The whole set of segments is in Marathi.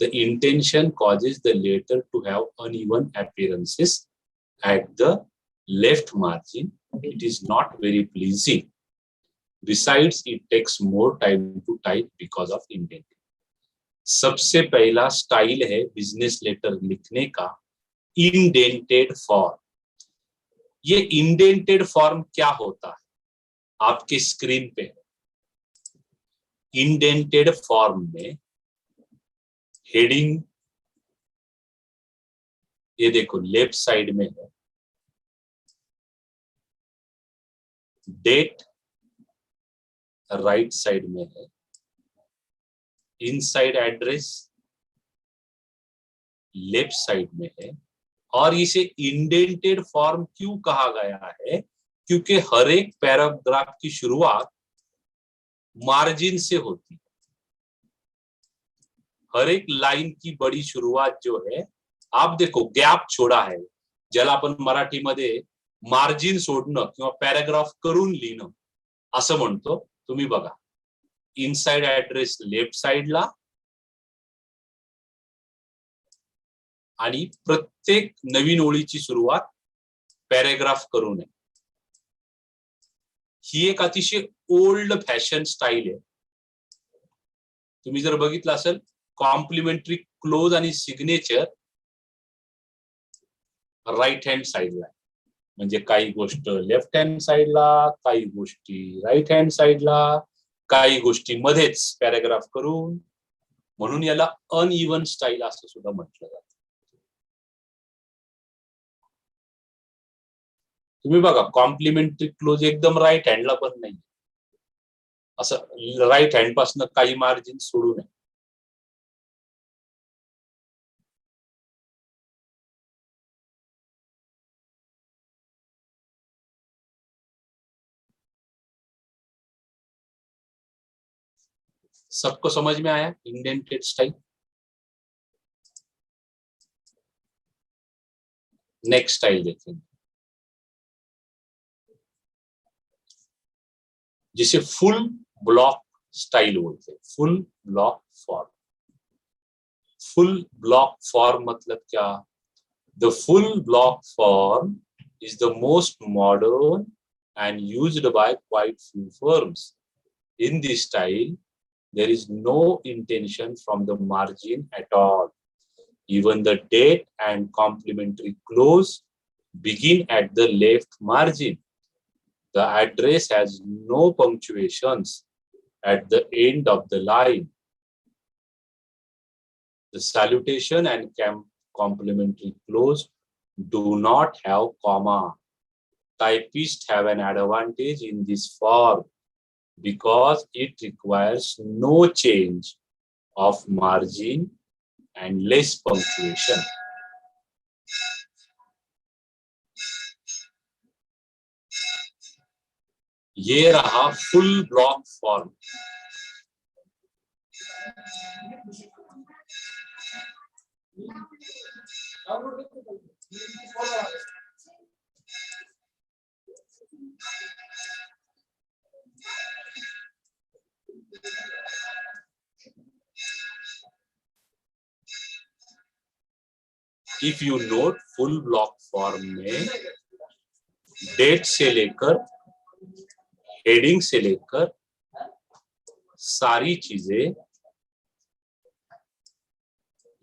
The intention causes the letter to have uneven appearances at the left margin. It is not very pleasing. Besides, it takes more time to type because of indenting. सबसे पहला स्टाइल है बिजनेस लेटर लिखने का इंडेंटेड फॉर्म. ये इंडेंटेड फॉर्म क्या होता है आपके स्क्रीन पे. इंडेंटेड फॉर्म में हेडिंग ये देखो लेफ्ट साइड में है, डेट राइट साइड में है, इनसाइड एड्रेस लेफ्ट साइड में है. और इसे इंडेंटेड फॉर्म क्यों कहा गया है? क्योंकि हर एक पैराग्राफ की शुरुआत मार्जिन से होती है. हर एक लाइन की बड़ी शुरुआत जो है, आप देखो गॅप छोडा आहे, ज्याला आपण मराठीमध्ये मार्जिन सोडणं किंवा पॅराग्राफ करून लिहिणं असं म्हणतो. तुम्ही बघा इनसाइड ऍड्रेस लेफ्ट साइडला आणि प्रत्येक नवीन ओळीची सुरुवात पॅराग्राफ करू नये. ही एक अतिशय ओल्ड फॅशन स्टाईल आहे. तुम्ही जर बघितलं असेल कॉम्प्लिमेंटरी क्लोज आणि सिग्नेचर राईट हँड साइडला, म्हणजे काही गोष्ट लेफ्ट हँड साइडला, काही गोष्टी राईट हँड साइडला, काही गोष्टी मध्येच पॅराग्राफ करून, म्हणून याला अनइवन स्टाईल असं सुद्धा म्हटलं जातं. तुम्ही बघा कॉम्प्लिमेंटरी क्लोज एकदम राईट हँडला पण नाही, असं राईट हँड पासून काही मार्जिन सोडू नये. सबको समझ में आया इंडेंटेड स्टाइल? नेक्स्ट स्टाइल देखेंगे जिसे फुल ब्लॉक स्टाइल बोलते हैं. फुल ब्लॉक फॉर्म. फुल ब्लॉक फॉर्म मतलब क्या? The full block form is the most modern and used by quite few firms. In this style, there is no intention from the margin at all. Even the date and complementary clause begin at the left margin. The address has no punctuations at the end of the line. The salutation and complementary clause do not have comma. Typists have an advantage in this form because it requires no change of margin and less punctuation. ये रहा फुल block form. If you note full block form में डेट से लेकर हेडिंग से लेकर सारी चीजें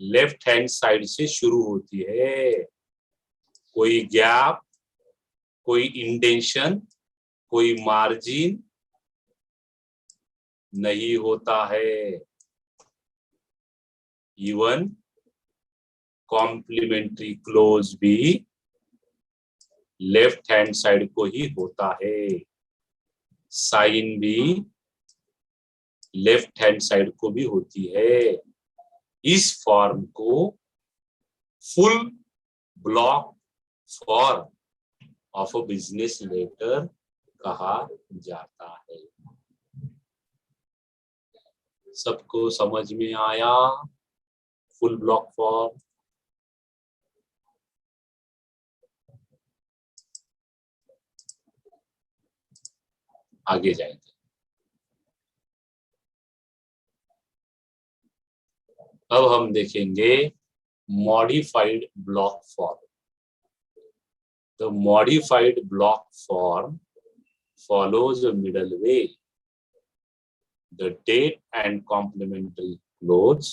लेफ्ट हैंड साइड से शुरू होती है. कोई गैप, कोई इंडेंशन, कोई मार्जिन नहीं होता है. इवन कॉम्प्लीमेंट्री क्लोज भी लेफ्ट हैंड साइड को ही होता है. साइन भी लेफ्ट हैंड साइड को भी होती है. इस फॉर्म को full block form of a business letter कहा जाता है. सबको समझ में आया फुल ब्लॉक फॉर्म? आगे जाएंगे. अब हम देखेंगे modified block form. The modified block form follows a middle way. The date and complementary clause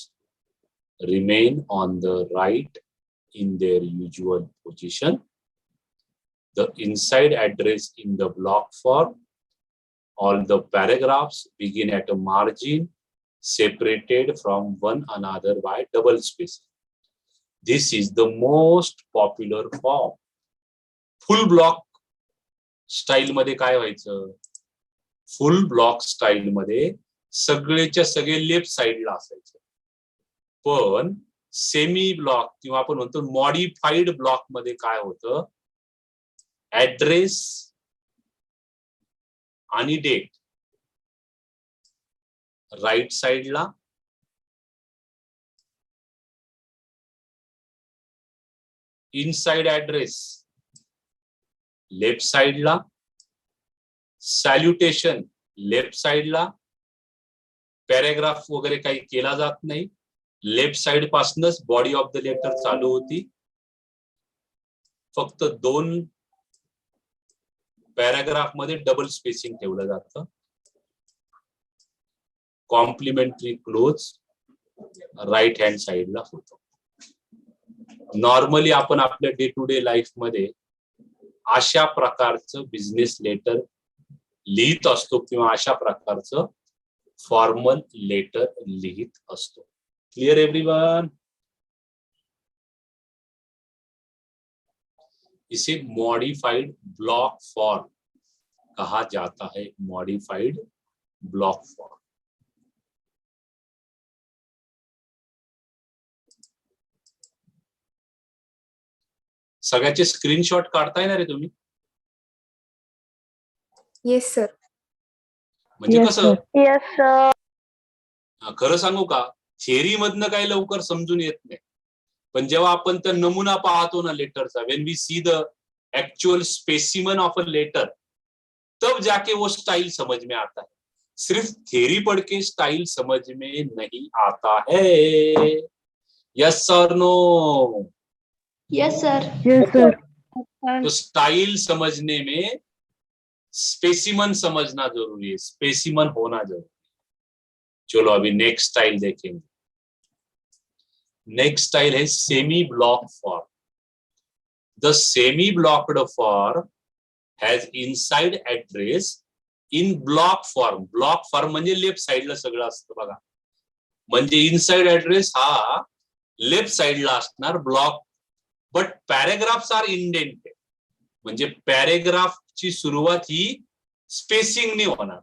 remain on the right in their usual position. The inside address in the block form, all the paragraphs begin at a margin separated from one another by double spacing. This is the most popular form. Full block style मध्ये काय व्हायचं, फुल ब्लॉक स्टाईल मध्ये सगळेच्या सगळे लेफ्ट साइडला असायचे. पण सेमी ब्लॉक किंवा आपण म्हणतो मॉडिफाईड ब्लॉक मध्ये काय होतं, ऍड्रेस आणि डेट राईट साइडला, इनसाइड ऍड्रेस लेफ्ट साइडला, सॅल्युटेशन लेफ्ट साइडला, पॅराग्राफ वगैरे काही केला जात नाही, लेफ्ट साइड पासूनच बॉडी ऑफ द लेटर चालू होती. फक्त 2 पॅराग्राफ मध्ये डबल स्पेसिंग ठेवलं जातं. कॉम्प्लिमेंटरी क्लोज राईट हँड साइडला होतो. नॉर्मली आपण आपल्या डे टू डे लाईफ मध्ये अशा प्रकारचं बिझनेस लेटर लिहित असतो किंवा अशा प्रकारचं फॉर्मल लेटर लिहित असतो. Clear everyone? इसे मॉडिफाइड ब्लॉक फॉर्म कहा जाता है. Modified block form. सगळ्याचे स्क्रीनशॉट काढताय ना रे तुम्ही? Yes sir. म्हणजे कसं, येस सर. खरं सांगू का, थिअरी मधनं काही लवकर समजून येत नाही, पण जेव्हा आपण त्या नमुना पाहतो ना लेटरचा, when we see the actual specimen of a letter, तब जाके वो स्टाइल समझ में आता है. सिर्फ थियरी पढ़ के स्टाइल समझ में नहीं आता है. यस और no? Yes sir. Yes sir. तो स्टाइल समझने में स्पेसिमन समझना जरूरी है, स्पेसिमन होना जरूरी है. चलो अभी नेक्स्ट स्टाइल देखेंगे. नेक्स्ट स्टाइल है semi block form. The semi blocked form has inside address in block form. Block form म्हणजे लेफ्ट साइडला सगळं असतं बघा. म्हणजे इनसाइड ऍड्रेस हा लेफ्ट साइडला असणार block, but paragraphs are indented. म्हणजे पॅरेग्राफची सुरुवात ही स्पेसिंगने होणार.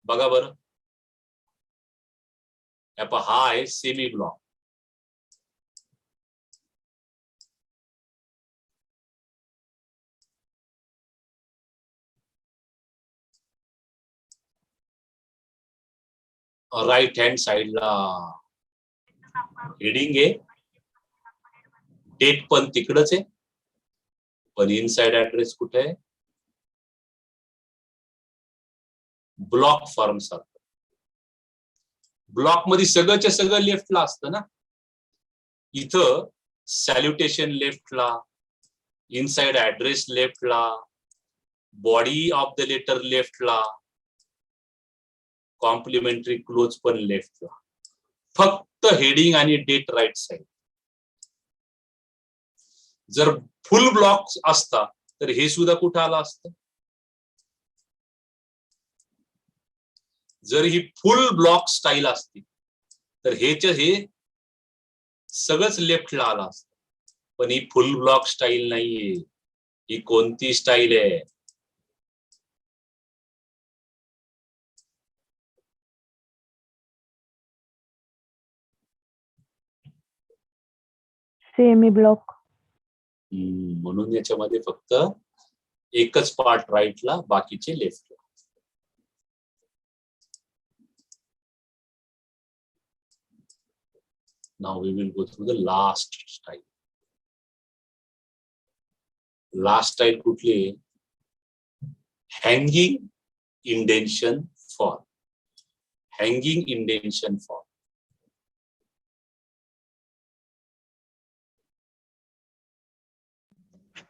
बघा बरं, हा आहे सेमी ब्लॉक. राईट हँड साइडला हेडिंग आहे, डेट पण तिकडच आहे, पण इनसाइड ऍड्रेस कुठे आहे, ब्लॉक फॉर्म सारखं. ब्लॉक मध्ये सगळंच्या सगळं लेफ्टला असतं ना. इथं सॅल्युटेशन लेफ्टला, इनसाइड ऍड्रेस लेफ्टला, बॉडी ऑफ द लेटर लेफ्टला, कॉम्प्लिमेंटरी क्लोज पण लेफ्टला. फक्त हेडिंग आणि डेट राईट साइड. जर फुल ब्लॉक असता तर हे सुद्धा कुठं आलं असतं. जर ही फुल ब्लॉक स्टाईल असती तर हे सगळंच लेफ्टला आलं असतं. पण ही फुल ब्लॉक स्टाईल नाहीये. ही कोणती स्टाईल आहे? Semi block. म्हणून याच्यामध्ये फक्त एकच पार्ट राईटला, बाकीचे लेफ्टला. Now we will go through the last style. Last style कुठली आहे? Hanging indentation form. Hanging indentation form.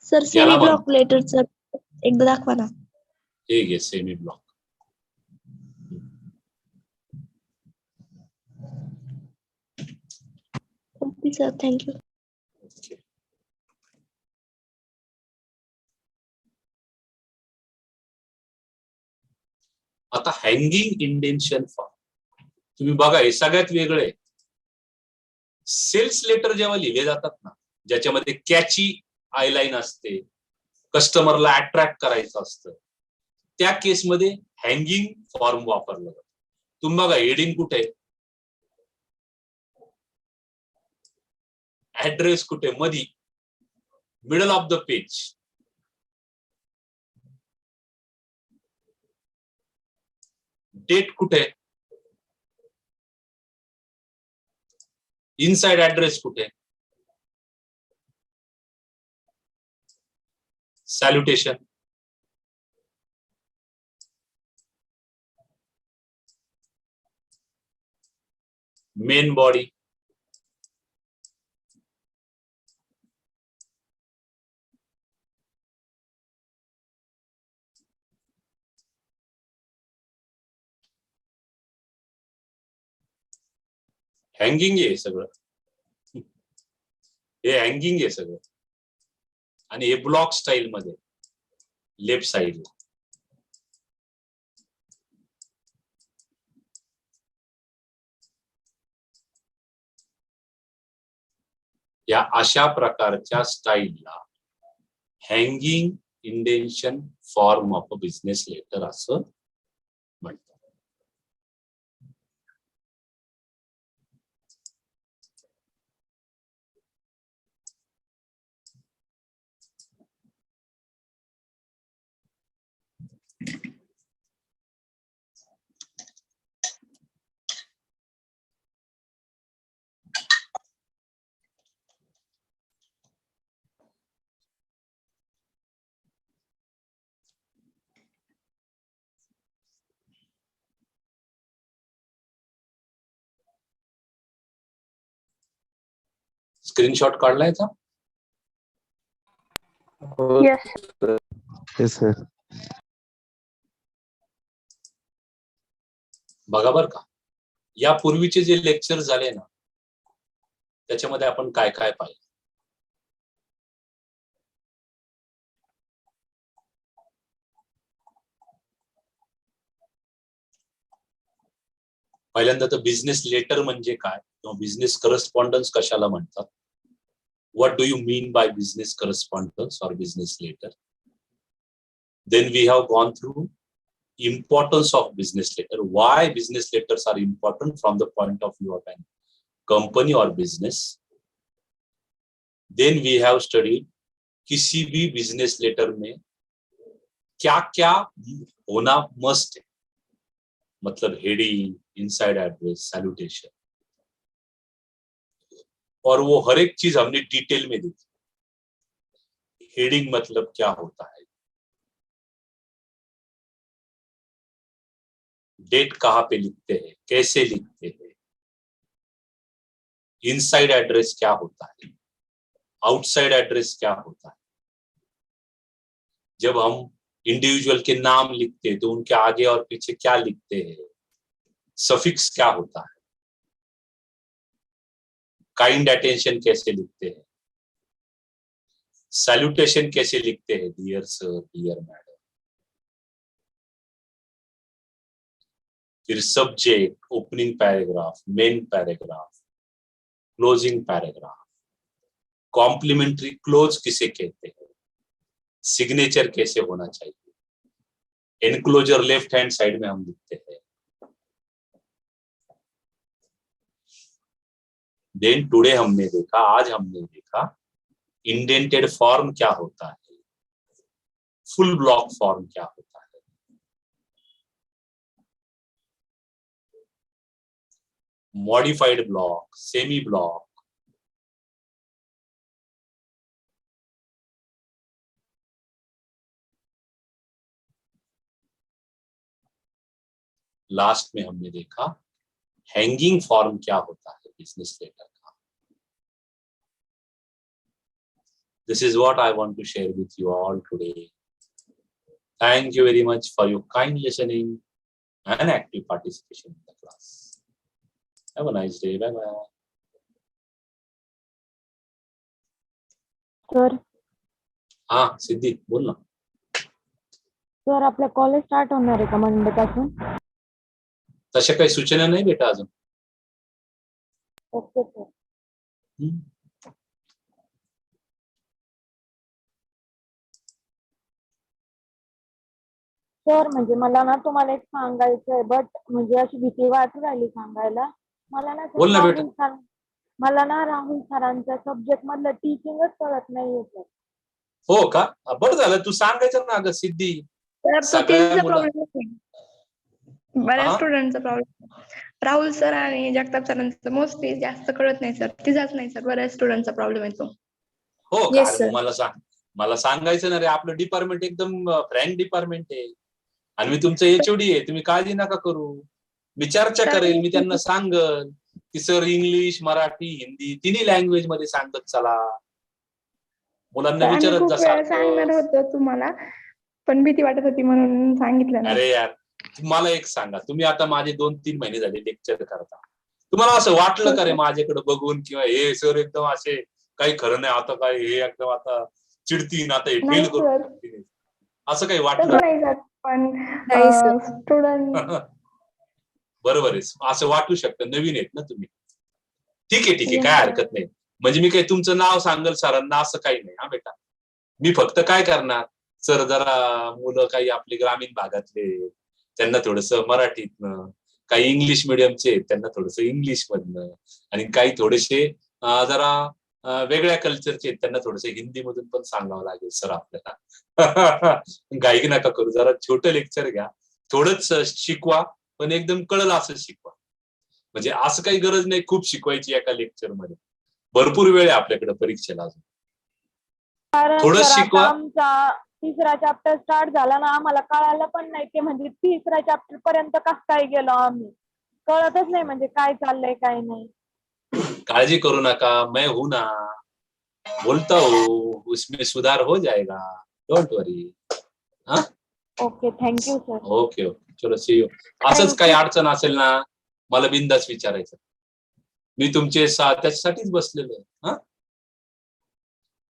Sir याला सेमी म्हण- ब्लॉक लेटर सर एकदा दाखवा ना. हे घे semi block. Okay sir thank you. Okay. आता हँगिंग इंडेंशन फॉर्म तुम्ही बघा, हे सगळ्यात वेगळे. सेल्स लेटर जेव्हा लिहिले जातात ना, ज्याच्यामध्ये कॅची आयलाईन असते, कस्टमरला अट्रॅक्ट करायचं असतं, त्या केसमध्ये हँगिंग फॉर्म वापरला जातो. तुम्ही बघा हेडिंग कुठे, ऍड्रेस कुठे, मधी middle of the page, date कुठे, इनसाइड ऍड्रेस कुठे, सॅल्युटेशन, मेन बॉडी, हँगिंग आहे सगळं. हे हँगिंग आहे सगळं. आणि हे ब्लॉक स्टाईल मध्ये लेफ्ट साइडला. या अशा प्रकारच्या स्टाईलला hanging indentation form of a business letter असं म्हणतात. स्क्रीनशॉट काढलाय का? Yes sir. बघा बर का, यापूर्वीचे जे लेक्चर झाले ना, त्याच्यामध्ये आपण काय काय पाहिलं. पहिल्यांदा तर बिझनेस लेटर म्हणजे काय, किंवा बिझनेस करस्पॉन्डन्स कशाला म्हणतात. What do you mean by business correspondence और business letter. Then we have gone through importance of business letter, why business letters are important from the point of view of an company or business. Then we have studied किसी भी बिजनेस लेटर में क्या क्या होना मस्ट है, मतलब हेडिंग, इनसाइड एड्रेस, सैल्यूटेशन, और वो हर एक चीज हमने डिटेल में देखी. हेडिंग मतलब क्या होता है, डेट कहाँ पे लिखते हैं, कैसे लिखते हैं, इनसाइड एड्रेस क्या होता है, आउटसाइड एड्रेस क्या होता है. जब हम इंडिविजुअल के नाम लिखते हैं तो उनके आगे और पीछे क्या लिखते हैं, सफिक्स क्या होता है, काइंड अटेंशन कैसे लिखते हैं, सैल्यूटेशन कैसे लिखते हैं, डियर सर, डियर मैडम. फिर subject, opening paragraph, main paragraph, closing paragraph, complimentary close किसे कहते हैं, सिग्नेचर कैसे होना चाहिए, एनक्लोजर लेफ्ट हैंड साइड में हम लिखते हैं. देन टुडे हमने देखा, आज हमने देखा इंडेंटेड फॉर्म क्या होता है, फुल ब्लॉक फॉर्म क्या होता है, modified block, semi block, last में हमने देखा हैंगिंग फॉर्म क्या होता है बिजनेस लेटर का. This is what I want to share with you all today. Thank you very much for your kind listening and active participation in the class. Have a nice day. Bye bye. Sir हा सिद्धी बोल ना. सर आपलं कॉलेज स्टार्ट होणार आहे का मंडे पासून? तशा काही सूचना नाही बेटा अजून. Okay sir. हम्म. सर म्हणजे मला ना तुम्हाला एक सांगायचंय, बट म्हणजे अशी भीती वाटू राहिली सांगायला. मला ना बोल ना बेटा. राहुल सरांच्या सब्जेक्ट मधलं टीचिंगच कळत नाहीये सर. हो का? बरं झालं तू सांगायचं ना अगं सिद्धी. सगळ्या मुलं बऱ्याच हा? स्टुडंटचा प्रॉब्लेम. राहुल सर आणि जगताप सरांचं मोस्टली जास्त कळत नाही सर. तिचाच नाही सर, बऱ्याच स्टुडंटचा प्रॉब्लेम येतो. हो का? Yes, अरे sir. मग मला सांगायचं ना रे. आपलं डिपार्टमेंट एकदम फ्रँक डिपार्टमेंट आहे आणि मी तुमचं एचओडी आहे. तुम्ही काळजी नका करू. मी चर्चा करेल. मी त्यांना सांगल की सर इंग्लिश, मराठी, हिंदी तिन्ही लँग्वेज मध्ये सांगत चला. मुलांना आम्ही विचारत खूप जा वेळा सांगणार सारखं. होतो तुम्हाला, पण भीती वाटत होती म्हणून सांगितलं नाही. अरे यार मला एक सांगा, तुम्ही आता माझे 2-3 महिने झाले लेक्चर करता. तुम्हाला असं वाटलं का रे माझ्याकडे बघून किंवा हे सर एकदम असे काही खरं नाही आता काय हे एकदम आता चिडतीन आता हे नाही फेल करून sir. टाकतील. असं काही तसं वाटलं? नाही सर, पण नाही sir. स्टुडंट बरोबर आहे. असं वाटू शकतं. नवीन आहेत ना तुम्ही. ठीक आहे Yes, काय sir. हरकत नाही. म्हणजे मी काही तुमचं नाव सांगल सरांना असं काही नाही हा बेटा. मी फक्त काय करणार, सर जरा मुलं काही आपले ग्रामीण भागातले त्यांना थोडस मराठीतनं, काही इंग्लिश मिडियमचे आहेत त्यांना थोडस इंग्लिश मधनं आणि काही थोडेसे जरा वेगळ्या कल्चरचे आहेत त्यांना थोडस हिंदी मधून पण सांगावं लागेल सर आपल्याला. घाई नका करू. जरा छोटं लेक्चर घ्या. थोडंच शिकवा पण एकदम कळलं असं शिकवा. म्हणजे असं काही गरज नाही खूप शिकवायची एका लेक्चर मध्ये. भरपूर वेळ आहे आपल्याकडे परीक्षेला अजून. कारण थोडं सर शिकवा. आता आमचा 3रा चॅप्टर स्टार्ट झाला ना, आम्हाला कळायला पण नाही की म्हणजे 3ऱ्या चॅप्टर पर्यंत कसं काय गेलो आम्ही. कळतच नाही म्हणजे काय चाललंय काय नाही. काळजी करू नका. मैं हूं ना, बोलता हूं, उसमें सुधार हो जाएगा. डोंट वरी. हा okay thank you sir. Okay okay चलो सी यू. असंच काही अडचण असेल ना मला बिंदास विचारायचं. मी तुमचे त्याच्यासाठीच बसलेलो आहे. हा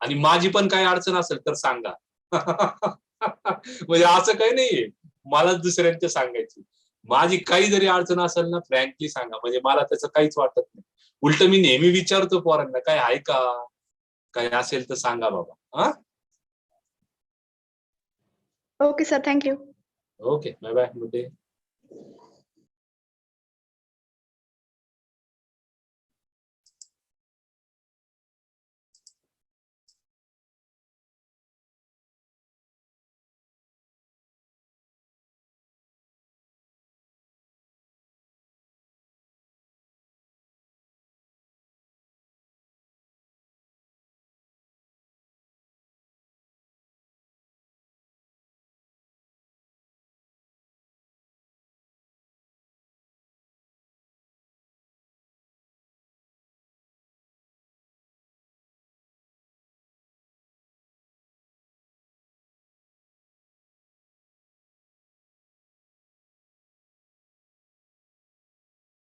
आणि माझी पण काही अडचण असेल तर सांगा. म्हणजे असं काही नाहीये मला दुसऱ्यांचे सांगायची. माझी काही जरी अडचण असेल ना फ्रँकली सांगा. म्हणजे मला त्याचं काहीच वाटत नाही. उलट मी नेहमी विचारतो पोरांना काय आहे का, काही असेल तर सांगा बाबा. हा okay sir, thank you. Okay bye bye good day.